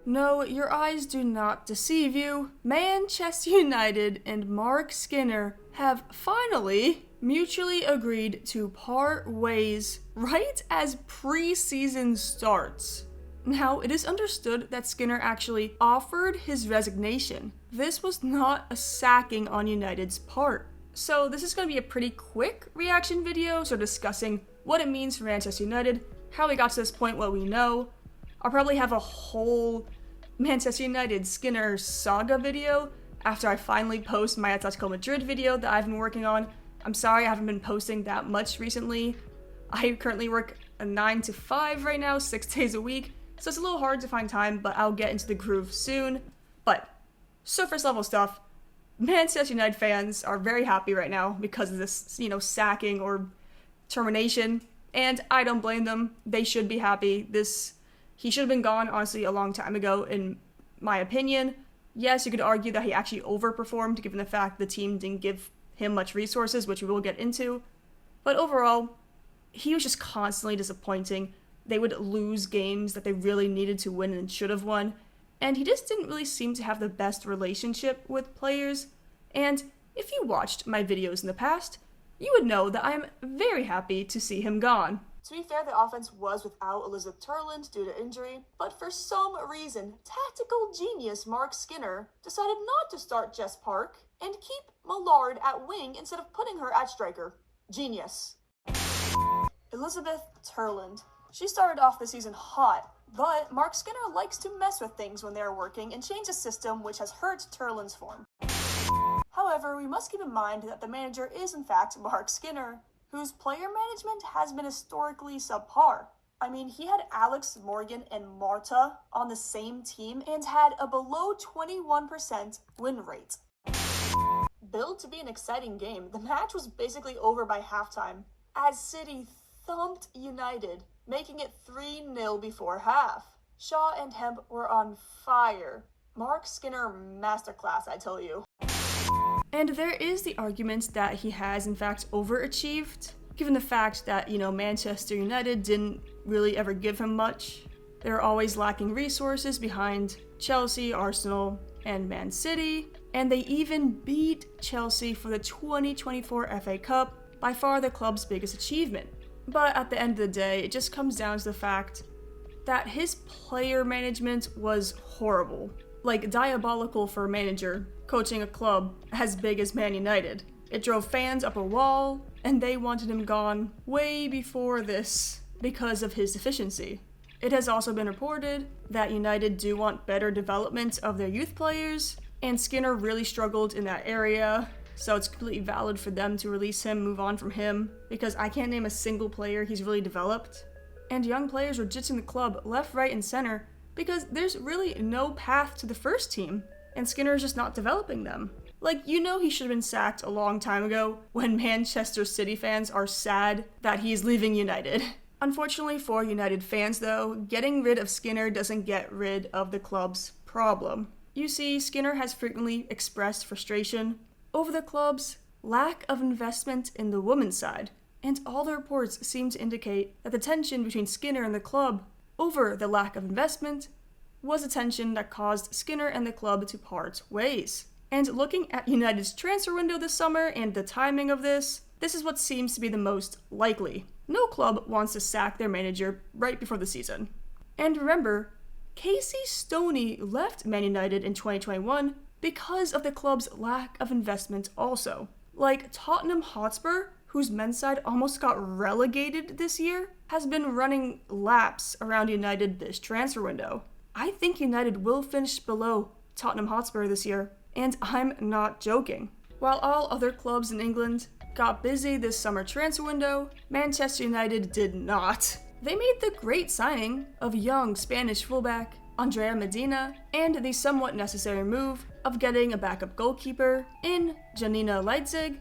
No, your eyes do not deceive you. Manchester United and Marc Skinner have finally mutually agreed to part ways right as preseason starts. Now, it is understood that Skinner actually offered his resignation. This was not a sacking on United's part. So this is going to be a pretty quick reaction video, so discussing what it means for Manchester United, how we got to this point, what we know. I'll probably have a whole Manchester United Skinner saga video after I finally post my Atletico Madrid video that I've been working on. I'm sorry I haven't been posting that much recently. I currently work a 9 to 5 right now, 6 days a week, so it's a little hard to find time, but I'll get into the groove soon. But surface level stuff, Manchester United fans are very happy right now because of this, sacking or termination, and I don't blame them. They should be happy. He should have been gone, honestly, a long time ago, in my opinion. Yes, you could argue that he actually overperformed, given the fact the team didn't give him much resources, which we will get into. But overall, he was just constantly disappointing. They would lose games that they really needed to win and should have won. And he just didn't really seem to have the best relationship with players. And if you watched my videos in the past, you would know that I am very happy to see him gone. To be fair, the offense was without Elizabeth Turland due to injury, but for some reason, tactical genius Marc Skinner decided not to start Jess Park and keep Millard at wing instead of putting her at striker. Genius. Elizabeth Turland. She started off the season hot, but Marc Skinner likes to mess with things when they're working and change a system which has hurt Turland's form. However, we must keep in mind that the manager is in fact Marc Skinner, whose player management has been historically subpar. I mean, he had Alex Morgan and Marta on the same team and had a below 21% win rate. Billed to be an exciting game, the match was basically over by halftime, as City thumped United, making it 3-0 before half. Shaw and Hemp were on fire. Marc Skinner masterclass, I tell you. And there is the argument that he has in fact overachieved, given the fact that, Manchester United didn't really ever give him much. They're always lacking resources behind Chelsea, Arsenal, and Man City, and they even beat Chelsea for the 2024 FA Cup, by far the club's biggest achievement. But at the end of the day, it just comes down to the fact that his player management was horrible. Like, diabolical for a manager coaching a club as big as Man United. It drove fans up a wall, and they wanted him gone way before this because of his deficiency. It has also been reported that United do want better development of their youth players, and Skinner really struggled in that area, so it's completely valid for them to release him, move on from him, because I can't name a single player he's really developed. And young players are ditching the club left, right, and center because there's really no path to the first team, and Skinner is just not developing them. Like, he should have been sacked a long time ago when Manchester City fans are sad that he's leaving United. Unfortunately for United fans, though, getting rid of Skinner doesn't get rid of the club's problem. You see, Skinner has frequently expressed frustration over the club's lack of investment in the women's side, and all the reports seem to indicate that the tension between Skinner and the club over the lack of investment was a tension that caused Skinner and the club to part ways. And looking at United's transfer window this summer and the timing of this is what seems to be the most likely. No club wants to sack their manager right before the season. And remember, Casey Stoney left Man United in 2021 because of the club's lack of investment also. Like, Tottenham Hotspur, whose men's side almost got relegated this year, has been running laps around United this transfer window. I think United will finish below Tottenham Hotspur this year, and I'm not joking. While all other clubs in England got busy this summer transfer window, Manchester United did not. They made the great signing of young Spanish fullback Andrea Medina, and the somewhat necessary move of getting a backup goalkeeper in Janina Leitzig.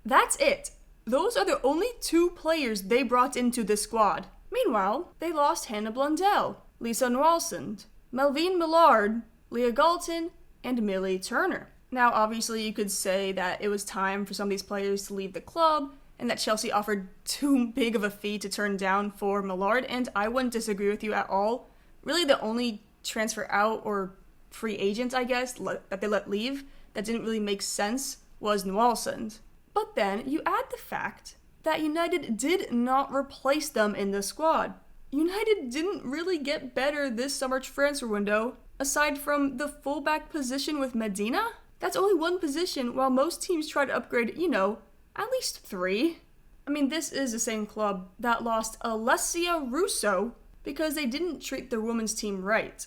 That's it. Those are the only 2 players they brought into this squad. Meanwhile, they lost Hannah Blundell, Lisa Nrawlsund, Melvine Millard, Leah Galton, and Millie Turner. Now, obviously, you could say that it was time for some of these players to leave the club, and that Chelsea offered too big of a fee to turn down for Millard, and I wouldn't disagree with you at all. Really, the only transfer out, or free agent, I guess, that they let leave, that didn't really make sense was Nwalsund. But then you add the fact that United did not replace them in the squad. United didn't really get better this summer transfer window, aside from the fullback position with Medina. That's only one position, while most teams try to upgrade, at least 3. I mean, this is the same club that lost Alessia Russo because they didn't treat their women's team right.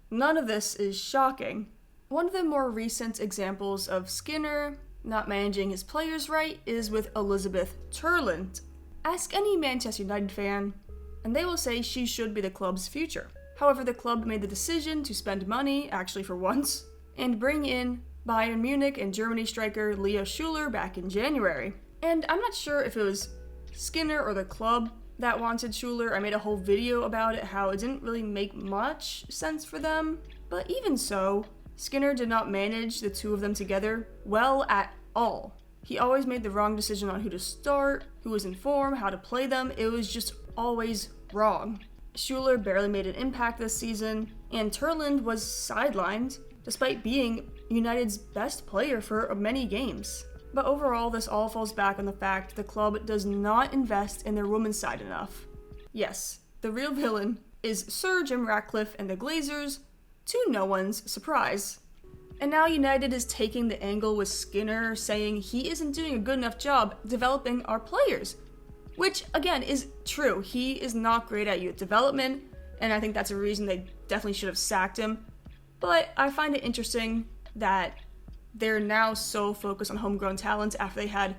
None of this is shocking. One of the more recent examples of Skinner not managing his players right is with Elizabeth Turland. Ask any Manchester United fan, and they will say she should be the club's future. However, the club made the decision to spend money, actually for once, and bring in Bayern Munich and Germany striker Leah Schuler back in January. And I'm not sure if it was Skinner or the club that wanted Schuler. I made a whole video about it, how it didn't really make much sense for them. But even so, Skinner did not manage the two of them together well at all. He always made the wrong decision on who to start, who was in form, how to play them. It was just always wrong. Schuler barely made an impact this season, and Turland was sidelined despite being United's best player for many games. But overall, this all falls back on the fact the club does not invest in their women's side enough. Yes, the real villain is Sir Jim Ratcliff and the Glazers, to no one's surprise. And now United is taking the angle with Skinner, saying he isn't doing a good enough job developing our players. Which, again, is true. He is not great at youth development, and I think that's a reason they definitely should have sacked him. But I find it interesting that they're now so focused on homegrown talent after they had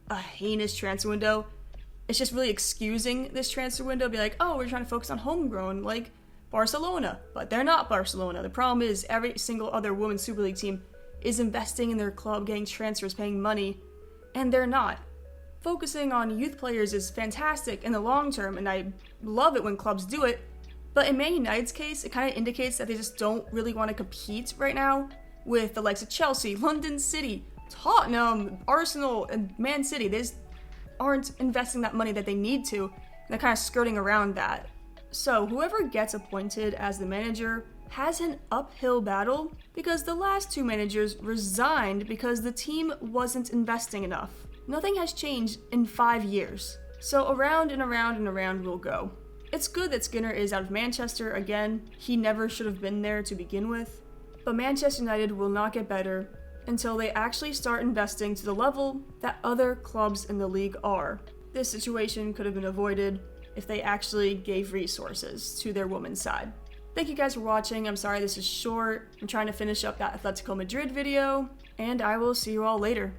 a heinous transfer window. It's just really excusing this transfer window, be like, oh, we're trying to focus on homegrown, like Barcelona. But they're not Barcelona. The problem is every single other women's Super League team is investing in their club, getting transfers, paying money, and they're not. Focusing on youth players is fantastic in the long term, and I love it when clubs do it. But in Man United's case, it kind of indicates that they just don't really want to compete right now with the likes of Chelsea, London City, Tottenham, Arsenal, and Man City. They just aren't investing that money that they need to, and they're kind of skirting around that. So whoever gets appointed as the manager has an uphill battle because the last 2 managers resigned because the team wasn't investing enough. Nothing has changed in 5 years. So around and around and around we'll go. It's good that Skinner is out of Manchester again. He never should have been there to begin with. But Manchester United will not get better until they actually start investing to the level that other clubs in the league are. This situation could have been avoided if they actually gave resources to their women's side. Thank you guys for watching. I'm sorry this is short. I'm trying to finish up that Atletico Madrid video, and I will see you all later.